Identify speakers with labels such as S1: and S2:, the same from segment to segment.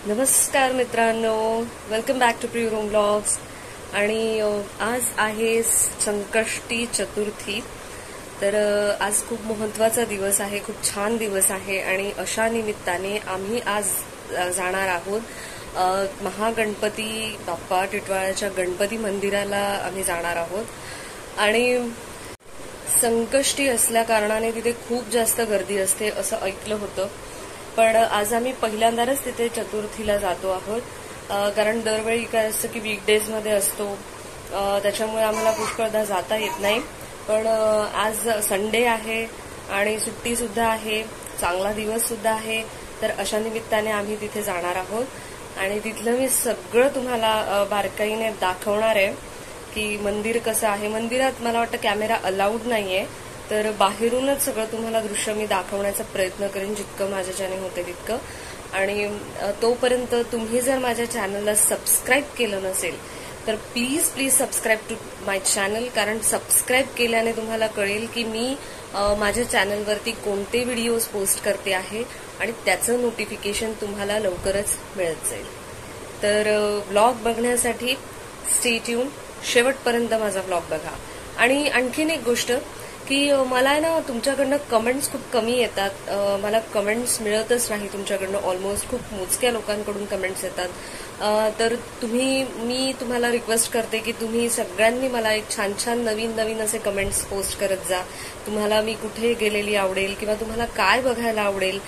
S1: नमस्कार मित्रांनो, welcome back to प्रिय होम ब्लॉग्स। आणि आज आहे संकष्टी चतुर्थी। तर आज खूप महत्त्वाचा दिवस आहे, खूप छान दिवस आहे आणि अशा निमित्ताने आम्ही आज जाणार आहोत महागणपती बाप्पा टिटवाळ्याच्या गणपती मंदिराला आम्ही जाणार आहोत। आणि संकष्टी असल्या कारणाने तिथे खूप जास्त गर्दी असते असं ऐकलं होतं, पण आज आम्ही पहिल्यांदाच तिथे चतुर्थीला जातो आहोत। कारण दरवेळी काय असतं की वीकडेज मध्ये असतो, त्याच्यामुळे आम्हाला पुष्कळदा जाता येत नाही। पण आज संडे आहे आणि सुट्टी सुद्धा आहे, चांगला दिवस सुद्धा आहे, तर अशा निमित्ताने आम्ही तिथे जाणार आहोत आणि तिथलं मी सगळं तुम्हाला बारकाईने दाखवणार आहे की मंदिर कसं आहे। मंदिरात मला वाटतं कॅमेरा अलाउड नाहीये, तर बाहेरूनच सगळं तुम्हाला दृश्य मी दाखवण्याचा प्रयत्न करेन जितकं माझ्याच्याने होते तितकं। आणि तोपर्यंत तुम्ही जर माझ्या चॅनलला सबस्क्राईब केलं नसेल तर please subscribe to my channel, कारण सबस्क्राईब केल्याने तुम्हाला कळेल की मी माझ्या चॅनलवरती कोणते व्हिडिओज पोस्ट करते आहे आणि त्याचं नोटिफिकेशन तुम्हाला लवकरच मिळत जाईल। तर ब्लॉग बघण्यासाठी स्टे ट्यून, शेवटपर्यंत माझा ब्लॉग बघा। आणि आणखीन एक गोष्ट की मला ना तुमच्याकडनं कमेंट्स खूप कमी येतात, मला कमेंट्स मिळतच नाही तुमच्याकडनं, ऑलमोस्ट खूप मोजक्या लोकांकडून कमेंट्स येतात। तर मी तुम्हाला रिक्वेस्ट करते की तुम्ही सगळ्यांनी मला एक छान छान नवीन असे कमेंट्स पोस्ट करत जा। तुम्हाला मी कुठे गेलेली आवडेल किंवा तुम्हाला काय बघायला आवडेल,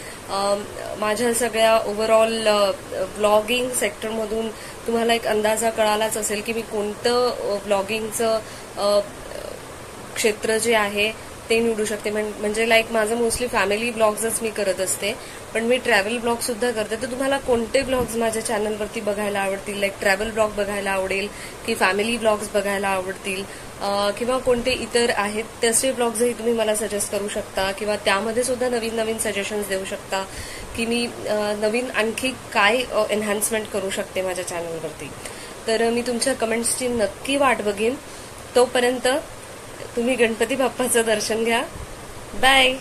S1: माझ्या सगळ्या ओव्हरऑल ब्लॉगिंग सेक्टरमधून तुम्हाला एक अंदाजा कळालाच असेल की मी कोणतं ब्लॉगिंगचं क्षेत्र जे आहे ते निवडू शकते। म्हणजे लाईक माझं मोस्टली फॅमिली ब्लॉग्सच मी करत असते, पण मी ट्रॅव्हल ब्लॉग सुद्धा करते। तर तुम्हाला कोणते ब्लॉग्स माझ्या चॅनलवरती बघायला आवडतील, लाईक ट्रॅव्हल ब्लॉग बघायला आवडेल की फॅमिली ब्लॉग्स बघायला आवडतील, किंवा कोणते इतर आहेत तसे ब्लॉग्सही तुम्ही मला सजेस्ट करू शकता, किंवा त्यामध्ये सुद्धा नवीन सजेशन्स देऊ शकता की मी नवीन आणखी काय एनहान्समेंट करू शकते माझ्या चॅनलवरती। तर मी तुमच्या कमेंट्सची नक्की वाट बघेन। तोपर्यंत तुम्ही गणपती बाप्पाचं दर्शन घ्या। बाय।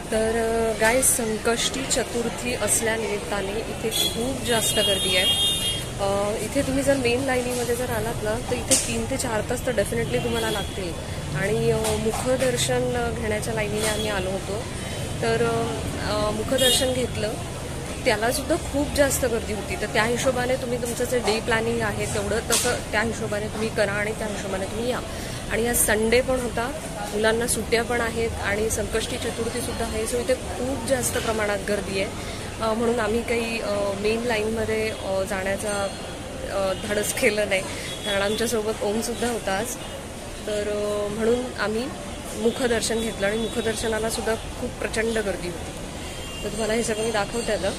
S1: तर गाईज, संकष्टी चतुर्थी असल्यानिमित्ताने इथे खूप जास्त गर्दी आहे। इथे तुम्ही जर मेन लाईनीमध्ये जर आलात ना तर इथे 3 ते 4 तास तर डेफिनेटली तुम्हाला लागतील। आणि मुखदर्शन घेण्याच्या लाईनीने आम्ही आलो होतो, तर मुखदर्शन घेतलं, त्याला सुद्धा खूप जास्त गर्दी होती। तर त्या हिशोबाने तुम्ही तुमचं जे डे प्लॅनिंग आहे तेवढं तसं त्या हिशोबाने तुम्ही करा आणि त्या हिशोबाने तुम्ही या। आणि आज संडे पण होता, मुलांना सुट्ट्या पण आहेत आणि संकष्टी चतुर्थी सुद्धा आहे, सो इथे खूप जास्त प्रमाणात गर्दी आहे। म्हणून आम्ही काही मेन लाईनमध्ये जाण्याचा धाडस केलं नाही, कारण आमच्यासोबत ओम सुद्धा होता आज। तर म्हणून आम्ही मुखदर्शन घेतलं आणि मुखदर्शनाला सुद्धा खूप प्रचंड गर्दी होती। तर तुम्हाला हे सगळं मी दाखवते आता।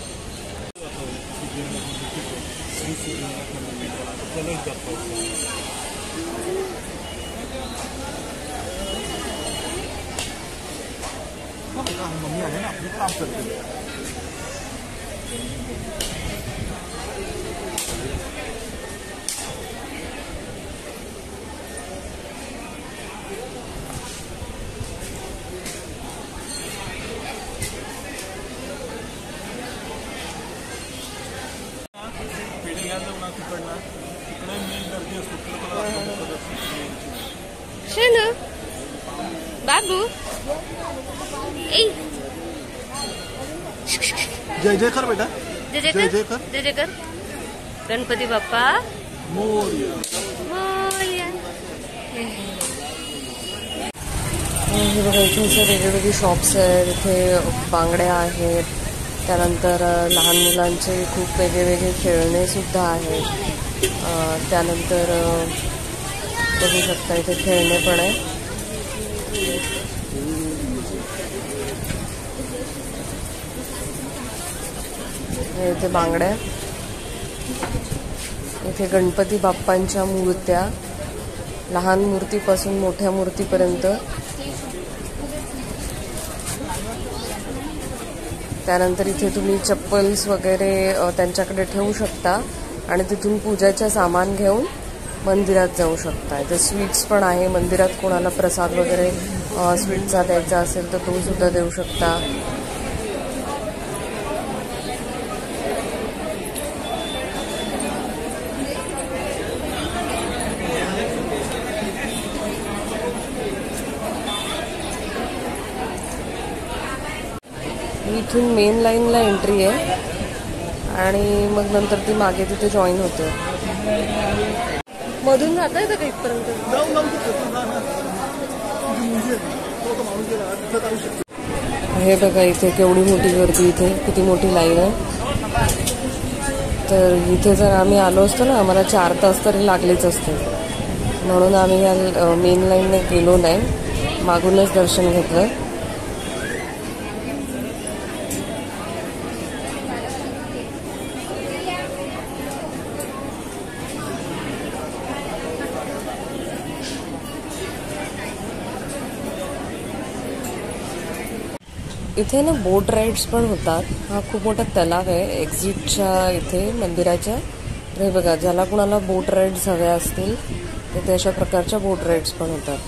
S2: मम्मी आहे ना आपली काम करते. पेढे घ्या जाऊ ना तिकडनं तिकडे मेन गर्दी असतो
S1: शेनू बाबू ए
S2: जय जय कर बेटा.
S1: जय जय कर जय जय कर. गणपती बाप्पा
S2: मोरया.
S1: मोरया. हे बघा इथे असे वेगवेगळे शॉप्स आहेत. इथे बांगड्या आहेत. त्यानंतर लहान मुलांचे खूप वेगवेगळे खेळणे सुद्धा आहेत. त्यानंतर बघू शकता इथे खेळणे पण आहे. इथे बांगड्या. इथे गणपती बाप्पांच्या मूर्त्या लहान मूर्तीपासून मोठ्या मूर्तीपर्यंत. त्यानंतर इथे तुम्ही चप्पल्स वगैरे त्यांच्याकडे ठेवू शकता आणि तिथून पूजाचं सामान घेऊन मंदिरात जाऊ शकता. इथे स्वीट्स पण आहे. मंदिरात कोणाला प्रसाद वगैरे स्वीटचा द्यायचा असेल तर तो सुद्धा देऊ शकता. इथून मेन लाईनला एंट्री आहे आणि मग नंतर ती मागे तिथे जॉईन होते. मधून जाता येतं का इथपर्यंत? हे बघा इथे केवढी मोठी गर्दी. इथे किती मोठी लाईन आहे. तर इथे जर आम्ही आलो असतो ना आम्हाला 4 तास तरी लागलेच असते. म्हणून आम्ही या मेन लाईनने गेलो नाही. मागूनच दर्शन घेतलं. इथे ना बोट राईड्स पण होतात. हा खूप मोठा तलाव आहे एक्झिटच्या इथे मंदिराच्या. हे बघा ज्याला कुणाला बोट राईड्स हव्या असतील तर अशा प्रकारच्या बोट राईड्स पण होतात.